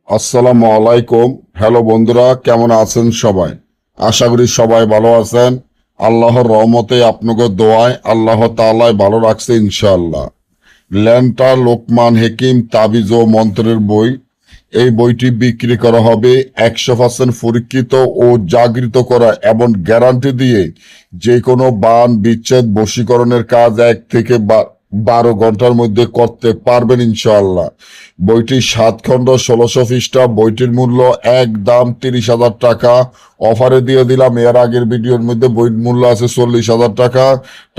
আসসালামু আলাইকুম। হ্যালো বন্ধুরা, কেমন আছেন সবাই? আশা করি সবাই ভালো আছেন। আল্লাহর রহমতে আপনাকে দোয়ায় আল্লাহ তাআলাই ভালো রাখছে ইনশাআল্লাহ। ল্যান্টা লোকমান হেকিম তাবিজ ও মন্ত্রের বই, এই বইটি বিক্রি করা হবে 100% পরীক্ষিত ও জাগৃত করা এবং গ্যারান্টি দিয়ে যে কোনো বান বিচ্ছেদ বশীকরণের কাজ 1 থেকে 12 ঘন্টার মধ্যে করতে পারবেন ইনশাআল্লাহ। বইটি 7 খণ্ড 1600 পৃষ্ঠা। বইটির মূল্য একদম 30,000 টাকা। অফারে দিয়ে দিলাম, এর আগের ভিডিওর মধ্যে বইয়ের মূল্য আছে 40,000 টাকা।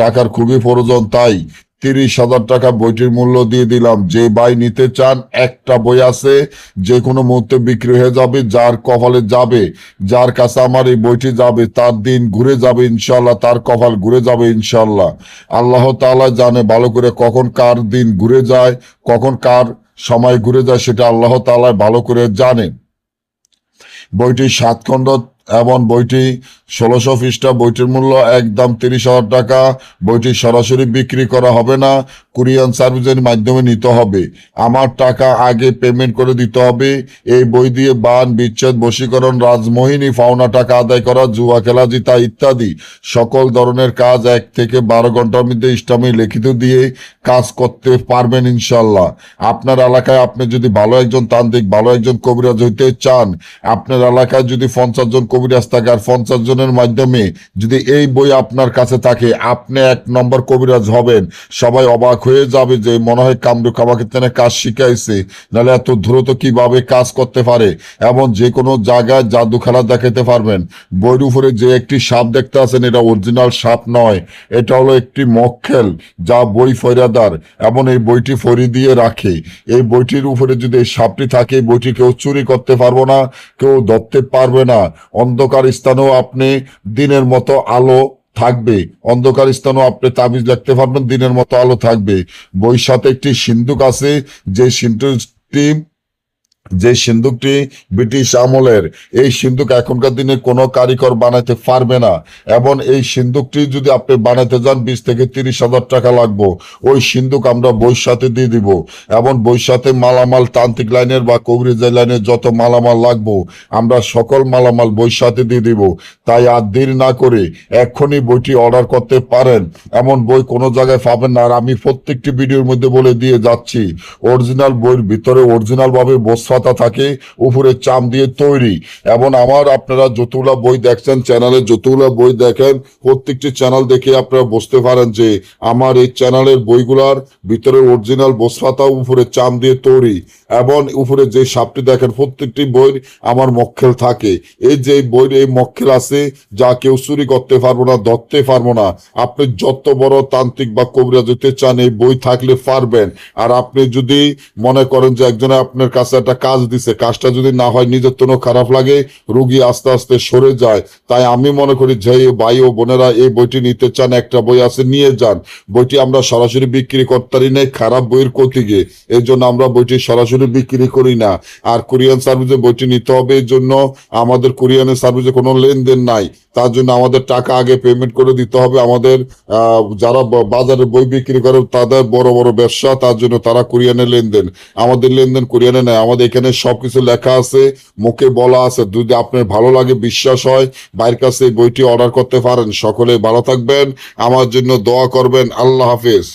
টাকার খুবই প্রয়োজন, তাই 30,000 টাকা বইটির মূল্য দিয়ে দিলাম। যে ভাই নিতে চান, একটা বই আছে, যে কোনো মুহূর্তে বিক্রি হয়ে যাবে। যার কপালে যাবে, যার কাছে আমার এই বইটি যাবে, তার দিন ঘুরে যাবে ইনশাল্লাহ, তার কপাল ঘুরে যাবে ইনশাল্লাহ। আল্লাহ তাআলা জানে ভালো করে কখন কার দিন ঘুরে যায়, কখন কার সময় ঘুরে যায়, সেটা আল্লাহ তাআলা ভালো করে জানে। বইটি 7 খণ্ড এবং বইটি 1600 পৃষ্ঠা। বইটির মূল্য একদম 30,000 টাকা। বইটি সরাসরি বিক্রি করা হবে না, কুরিয়ান সার্ভিসের মাধ্যমে নিতে হবে। আমার টাকা আগে পেমেন্ট করে দিতে হবে। এই বই দিয়ে বান বিচ্ছেদ বশীকরণ, রাজমোহিনী, পাওনা টাকা আদায় করা, জুয়া খেলা জিতা ইত্যাদি সকল ধরনের কাজ 1 থেকে 12 ঘন্টার মধ্যে ইসলামী লিখিত দিয়ে কাজ করতে পারবেন ইনশাল্লাহ। আপনার এলাকায় আপনি যদি ভালো একজন তান্ত্রিক, ভালো একজন কবিরাজ হইতে চান, আপনার এলাকায় যদি 50 জন কবিরাজ থাকে আর 50 জনের মাধ্যমে যদি এই বই আপনার কাছে থাকে, আপনি 1 নম্বর কবিরাজ হবেন। সবাই অবাক হয়ে যাবে যে মনে হয় কামরুক আমাকে তেনে কাজ শিখাইছে, নাহলে এত দ্রুত কিভাবে কাজ করতে পারে। এবং যে কোনো জায়গায় জাদু খেলা দেখাতে পারবেন। বইয়ের উপরে যে একটি সাপ দেখতে আছেন, এটা অরিজিনাল সাপ নয়, এটা হলো একটি মক্কেল যা বই ফয়রাদার এবং এই বইটি ফরি দিয়ে রাখে। এই বইটির উপরে যদি এই সাপটি থাকে, এই বইটি কেউ চুরি করতে পারবো না, কেউ ধরতে পারবে না। অন্ধকার স্থানেও আপনি দিনের মতো আলো থাকবে, অন্ধকার স্থানেও আপনি তাবিজ লিখতে পারবেন, দিনের মতো আলো থাকবে। বইয়ের সাথে একটি সিন্দুক আছে, যে সিন্দুকটি ব্রিটিশ আমলের। এই সিন্দুক এখনকার দিনে কোনো কারিগর বানাতে পারবে না, এবং এই সিন্দুকটি যদি আপনি বানাতে যান 20 থেকে 30,000 টাকা লাগবে। ওই সিন্দুক আমরা বইয়ের সাথে দিয়ে দিব, এবং বইয়ের সাথে মালামাল, তান্ত্রিক লাইনের বা কবিরাজ লাইনের যত মালামাল লাগবে, আমরা সকল মালামাল বইয়ের সাথে দিয়ে দিব। তাই আর দেরি না করে এক্ষুনি বইটি অর্ডার করতে পারেন। এমন বই কোনো জায়গায় পাবেন না, আর আমি প্রত্যেকটি ভিডিওর মধ্যে বলে দিয়ে যাচ্ছি। অরিজিনাল বইয়ের ভিতরে অরিজিনাল ভাবে বস্তাতা থাকে, উপরে চাম দিয়ে তৈরি। এবং আমার আপনারা যতগুলা বই দেখছেন, চ্যানেলে যতগুলা বই দেখেন, প্রত্যেকটি চ্যানেল দেখে আপনারা বুঝতে পারেন যে আমার এই চ্যানেলের বইগুলার ভিতরে অরিজিনাল বস্তাতা, উপরে চাম দিয়ে তৈরি। এবং উপরে যে সাপটি দেখেন, প্রত্যেকটি বই আমার মক্কেল থাকে। এই যে বই, এই মক্কেল আছে, যা কেউ চুরি করতে পারবো না, ধরতে পারবো না। আপনি যত বড় তান্ত্রিক বা কবিরাজ হতে চান, এই বই থাকলে পারবেন। আর আপনি যদি মনে করেন যে একজনে আপনার কাছে একটা কাজ দিছে, কাজটা যদি না হয়, নিজের জন্য খারাপ লাগে, রোগী আস্তে আস্তে সরে যায়। তাই আমি মনে করি যে ভাই ও বোনেরা এই বইটি নিতে চান, একটা বই আছে, নিয়ে যান। বইটি আমরা সরাসরি বিক্রি করতে পারি না, খারাপ বইয়ের ক্ষতি গে, এই জন্য আমরা বইটি সরাসরি বিক্রি করি না। আর কোরিয়ান সার্ভিসে বইটি নিতে হবে, এই জন্য আমাদের কোরিয়ানের সার্ভিসে কোনো লেনদেন নাই। তার জন্য আমাদের টাকা আগে পেমেন্ট করে দিতে হবে। আমাদের যারা বাজারে বই বিক্রি করে, তাদের বড় বড় ব্যবসা, তার জন্য তারা কোরিয়ানে লেনদেন। আমাদের লেনদেন কোরিয়ানে নেয়। আমাদের এখানে সবকিছু লেখা আছে, মুখে বলা আছে। যদি আপনার ভালো লাগে, বিশ্বাস হয়, বাইরের কাছে এই বইটি অর্ডার করতে পারেন। সকলে ভালো থাকবেন, আমার জন্য দোয়া করবেন। আল্লাহ হাফেজ।